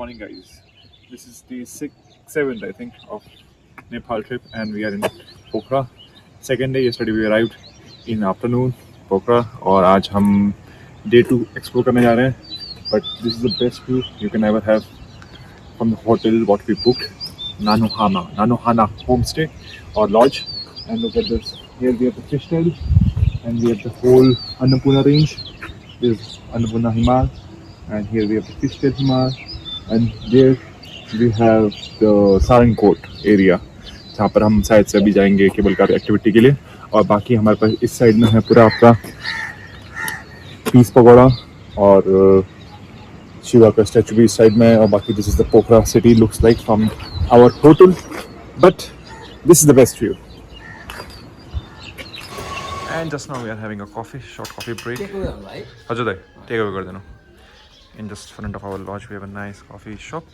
morning, guys. This is the 7th, I think, of Nepal trip, and we are in Pokhara. Second day. Yesterday we arrived in afternoon, Pokhara, और आज हम day 2 explore करने जा रहे हैं. But this is the best view you can ever have from the hotel what we booked, Nanohana homestay or lodge. And look at this. Here we have the fishtail, and we have the whole Annapurna range. This is Annapurna Himal, and here we have the fishtail Himal, and there we have the Sarangkot area जहाँ पर हम शायद से अभी जाएंगे cable car activity के लिए. और बाकी हमारे पास इस साइड में है पूरा आपका पीस पगोड़ा और शिवा का स्टैचू भी इस साइड में है. और बाकी this is the Pokhara city looks like from our hotel, but this is the best view. And just now we are having a short coffee break. Take away, right? Ajay, take away कर देना. In just front of our lodge we have a nice coffee shop.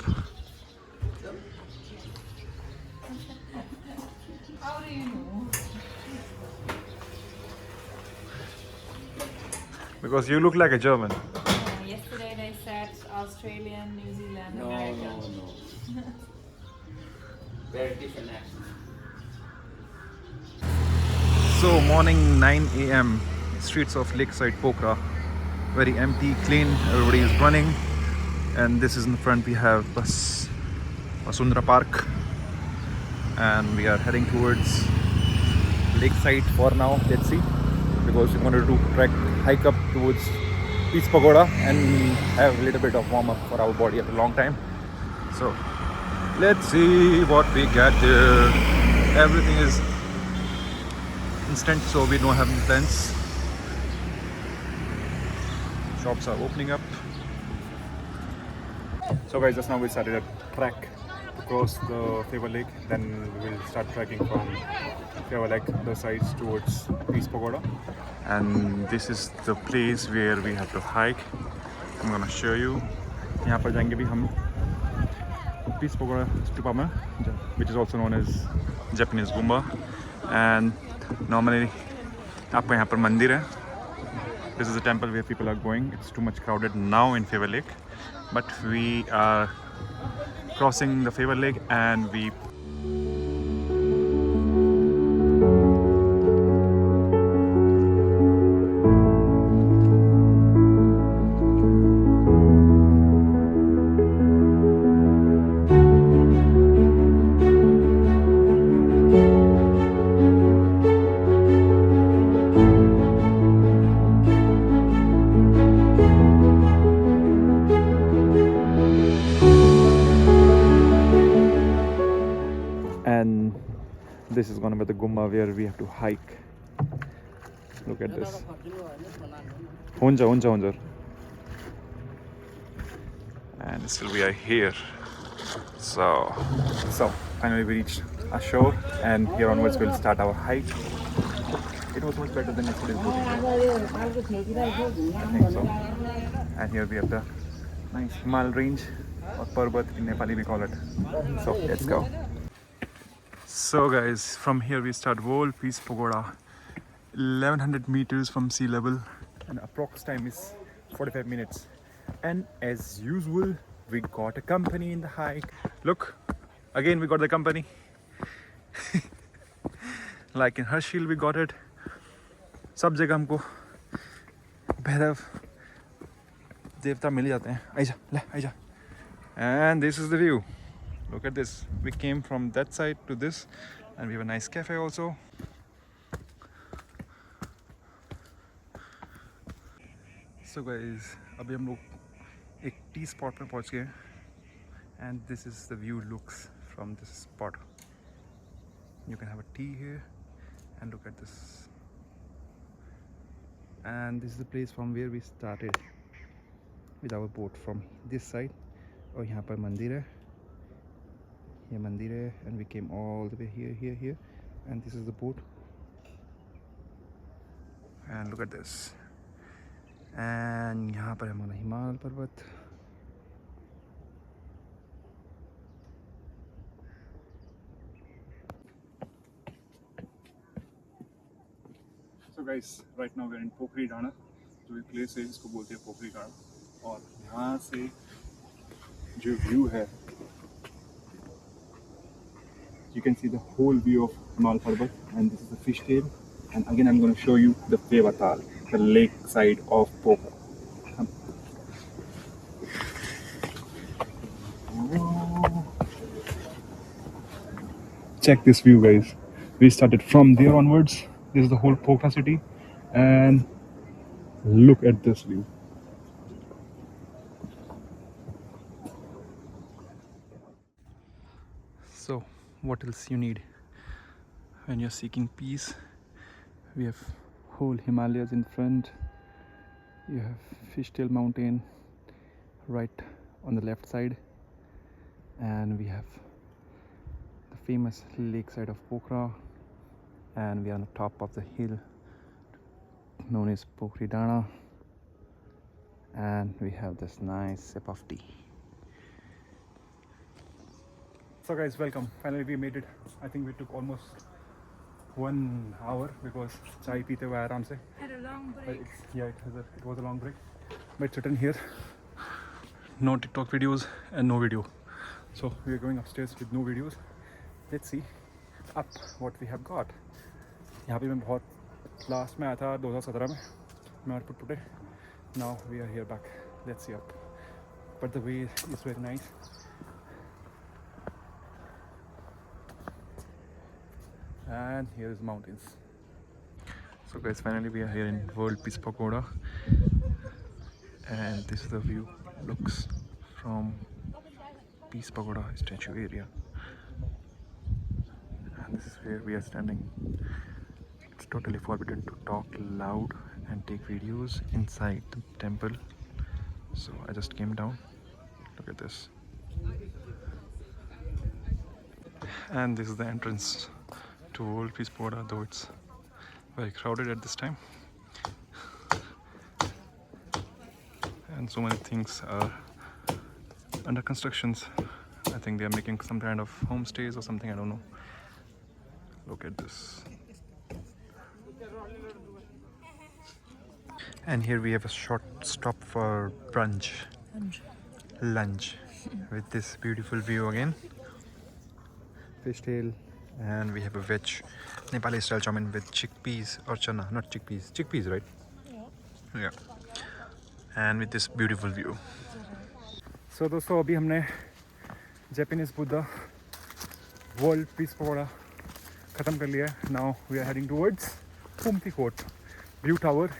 How do you know? Because you look like a German. Yesterday they said Australian, New Zealand, No, American. no. Very different accent. So morning 9 a.m. streets of Lakeside Pokhara, very empty, clean, everybody is running, and this is in front we have Vasundhara Park, and we are heading towards Lakeside for now. Let's see, because we wanted to hike up towards Peace Pagoda and have a little bit of warm up for our body after a long time. So let's see what we get there. Everything is instant, so we don't have any plans. Shops are opening up. So guys, just now we started a trek to cross the Faber Lake. Then we will start trekking from Faber Lake the sides towards Peace Pagoda. And this is the place where we have to hike. I'm gonna show you. यहाँ पर जाएंगे भी हम Peace Pagoda stupa में, which is also known as Japanese Gumba. And normally आपको यहाँ पर मंदिर है. This is a temple where people are going. It's too much crowded now in Faber Lake, but we are crossing the Faber Lake and we and this is gonna be the Gumba where we have to hike. Look at this. Hunja. And still we are here. So finally we reached ashore, and here onwards we'll start our hike. It was much better than yesterday's boating. I think so. And here we have the nice Himal range, or Parbat in Nepali we call it. So let's go. So guys, from here we start Whole Peace Pagoda, 1100 meters from sea level, and approx time is 45 minutes. And as usual, we got a company in the hike. Look, again we got the company. Like in Harshil we got it. सब जगह हमको भैरव देवता मिल जाते हैं. आइजा. And this is the view. Look at this. We came from that side to this, and we have a nice cafe also. So guys, अभी हम लोग एक टी स्पॉट में पहुंच गए, and this is the view looks from this spot. You can have a tea here, and look at this. And this is the place from where we started with our boat, from this side. और यहाँ पर मंदिर है. ये मंदिर है, and we came all the way here, and this is the boat. And look at this. And यहाँ पर हमारा हिमाल पर्वत. So guys, right now we're in Pokhari Dana. जो ये प्लेस है इसको बोलते हैं पोखरी डाना. और यहाँ से जो व्यू है, you can see the whole view of Himal Parbat, and this is the fishtail. And again, I'm going to show you the Peva Tal, the lake side of Pokhara. Check this view, guys. We started from there onwards. This is the whole Pokhara city, and look at this view. So, what else you need when you're seeking peace? We have whole Himalayas in front. You have Fishtail Mountain right on the left side, and we have the famous lakeside of Pokhara, and we are on the top of the hill known as Pokhri Dana, and we have this nice sip of tea. So guys, welcome. Finally we made it. I think we took almost 1 hour because chai peete hue aaram se. Had a long But break. it was a long break. But it's written here, no TikTok videos and no video. So we are going upstairs with no videos. Let's see up what we have got. यहाँ पे मैं बहुत last में आया था 2017 में मैं और पुटपुटे. Now we are here back. Let's see up. But the way is very nice. And here is mountains. So guys, finally we are here in World Peace Pagoda, and this is the view looks from Peace Pagoda statue area, and this is where we are standing. It's totally forbidden to talk loud and take videos inside the temple, so I just came down. Look at this, and this is the entrance to World Peace Pagoda, though it's very crowded at this time, and so many things are under constructions. I think they are making some kind of homestays or something, I don't know. Look at this. And here we have a short stop for lunch with this beautiful view again. Fishtail, and we have a veg Nepali style chowmin with chickpeas or chana, not chickpeas, right? Yeah. And with this beautiful view. So दोस्तों, अभी हमने Japanese Buddha World Peace Pagoda ख़त्म कर लिया है. Now we are heading towards Pumti Court View Tower,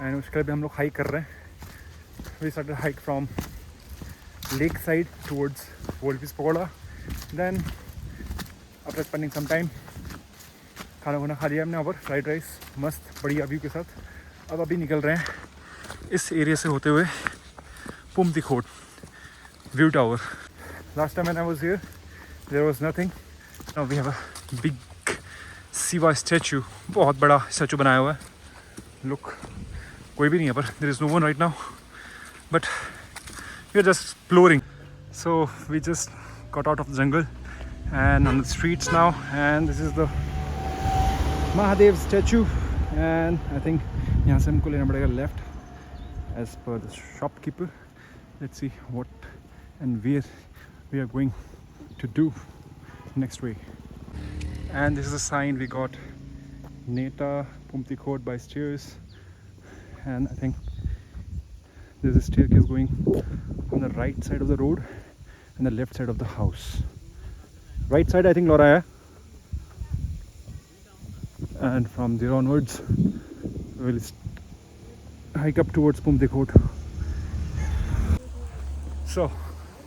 and उसके लिए हम लोग हाइक कर रहे हैं. We started hike from lake side towards World Peace Pagoda. Then after spending some time, खाना वाना खा लिया हमने और फ्राइड राइस मस्त बढ़िया व्यू के साथ. अब अभी निकल रहे हैं इस एरिया से होते हुए पुमती कोट view tower. Last time when I was here there was nothing. Now we have a big Shiva statue. बहुत बड़ा स्टैचू बनाया हुआ है. लुक, कोई भी नहीं है पर there is no one right now, but we are just exploring. So we just got out of the jungle and on the streets now, and this is the Mahadev statue, and I think यहाँ से हमको लेना पड़ेगा left as per the shopkeeper. Let's see what and where we are going to do next way. And this is a sign we got, Neta Pumti Court by stairs, and I think there's a staircase going on the right side of the road and the left side of the house. Right side I think Laura hai, and from there onwards we'll hike up towards Pumti Court. So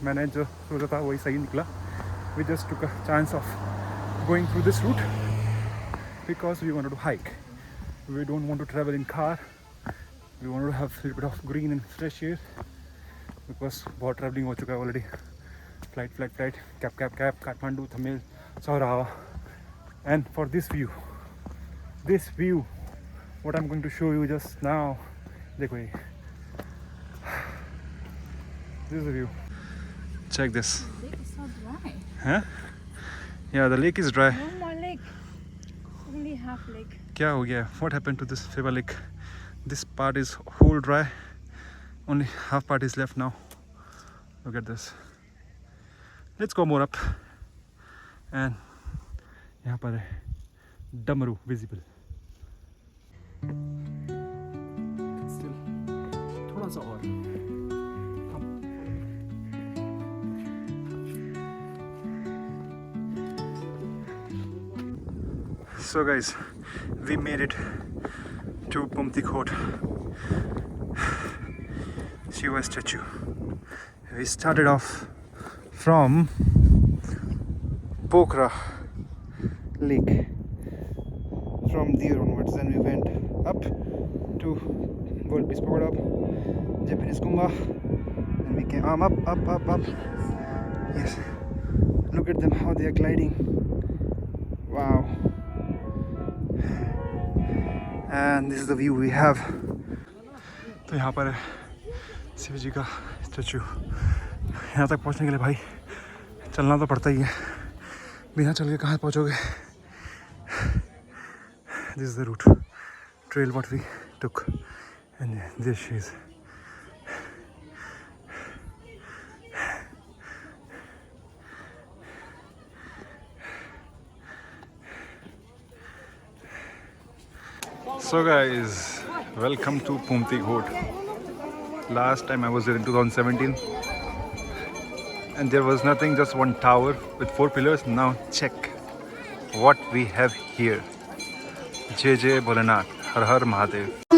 मैंने जो सोचा था वही सही निकला. We just took a chance of going through this route because we wanted to hike. We don't want to travel in car. We wanted to have a little bit of green and fresh air because बहुत traveling हो चुका है already. Flight, cab, Kathmandu, Thamel, Saurava. And for this view, what I'm going to show you just now, देखो ये. This is the view. Check this. The lake is so dry. Huh? Yeah, the lake is dry. No more lake. Only half lake. क्या हो गया? What happened to this Peva lake? This part is whole dry. Only half part is left now. Look at this. Let's go more up. And यहाँ पर है डमरू visible. Still थोड़ा सा और. So guys, we made it to Pumti Khot Shiva statue. We started off from Pokhara Lake. From there onwards, then we went up to World Peace Pagoda, Japanese Kumba, and we came up. Yes, look at them, how they are gliding. Wow. And this is the view we have. तो यहाँ पर शिव जी का statue. यहाँ तक पहुँचने के लिए भाई चलना तो पड़ता ही है. बिना चल के कहाँ पहुँचोगे. This is the route, trail what we took, and there she is. So guys, welcome to Pumti Khot. Last time I was there in 2017 and there was nothing, just one tower with 4 pillars. Now check what we have here. Jai Jai Bholenath, Har Har Mahadev.